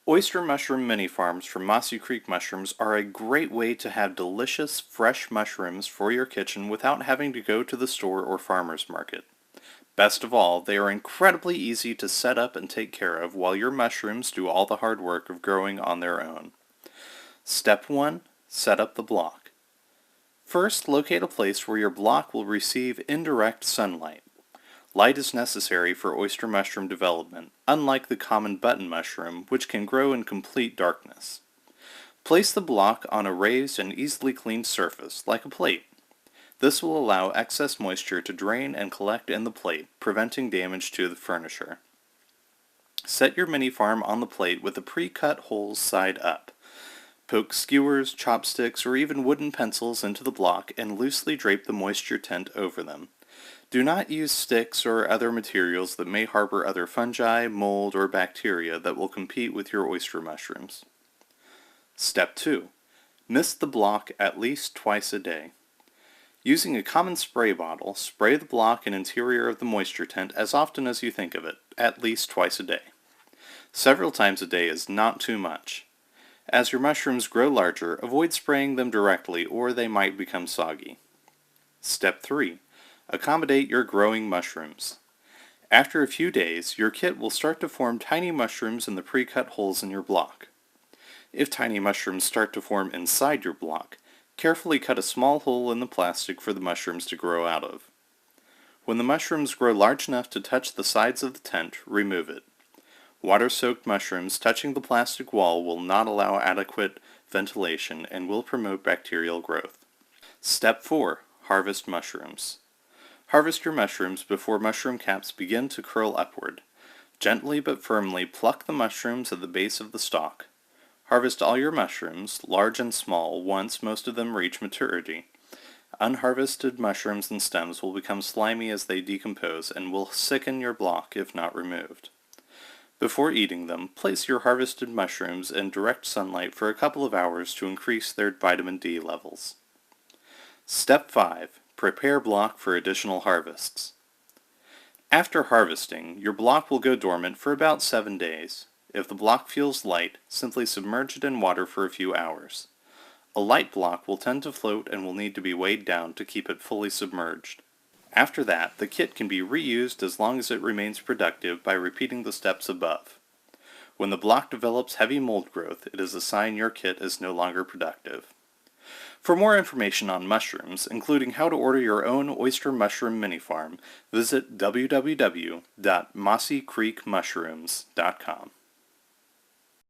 Oyster mushroom mini farms from Mossy Creek Mushrooms are a great way to have delicious, fresh mushrooms for your kitchen without having to go to the store or farmer's market. Best of all, they are incredibly easy to set up and take care of while your mushrooms do all the hard work of growing on their own. Step 1. Set up the block. First, locate a place where your block will receive indirect sunlight. Light is necessary for oyster mushroom development, unlike the common button mushroom, which can grow in complete darkness. Place the block on a raised and easily cleaned surface, like a plate. This will allow excess moisture to drain and collect in the plate, preventing damage to the furniture. Set your mini farm on the plate with the pre-cut holes side up. Poke skewers, chopsticks, or even wooden pencils into the block and loosely drape the moisture tent over them. Do not use sticks or other materials that may harbor other fungi, mold, or bacteria that will compete with your oyster mushrooms. Step 2. Mist the block at least twice a day. Using a common spray bottle, spray the block and interior of the moisture tent as often as you think of it, at least twice a day. Several times a day is not too much. As your mushrooms grow larger, avoid spraying them directly or they might become soggy. Step 3. Accommodate your growing mushrooms. After a few days, your kit will start to form tiny mushrooms in the pre-cut holes in your block. If tiny mushrooms start to form inside your block, carefully cut a small hole in the plastic for the mushrooms to grow out of. When the mushrooms grow large enough to touch the sides of the tent, remove it. Water-soaked mushrooms touching the plastic wall will not allow adequate ventilation and will promote bacterial growth. Step 4. Harvest mushrooms. Harvest your mushrooms before mushroom caps begin to curl upward. Gently but firmly pluck the mushrooms at the base of the stalk. Harvest all your mushrooms, large and small, once most of them reach maturity. Unharvested mushrooms and stems will become slimy as they decompose and will sicken your block if not removed. Before eating them, place your harvested mushrooms in direct sunlight for a couple of hours to increase their vitamin D levels. Step 5. Prepare block for additional harvests. After harvesting, your block will go dormant for about 7 days. If the block feels light, simply submerge it in water for a few hours. A light block will tend to float and will need to be weighed down to keep it fully submerged. After that, the kit can be reused as long as it remains productive by repeating the steps above. When the block develops heavy mold growth, it is a sign your kit is no longer productive. For more information on mushrooms, including how to order your own oyster mushroom mini farm, visit www.mossycreekmushrooms.com.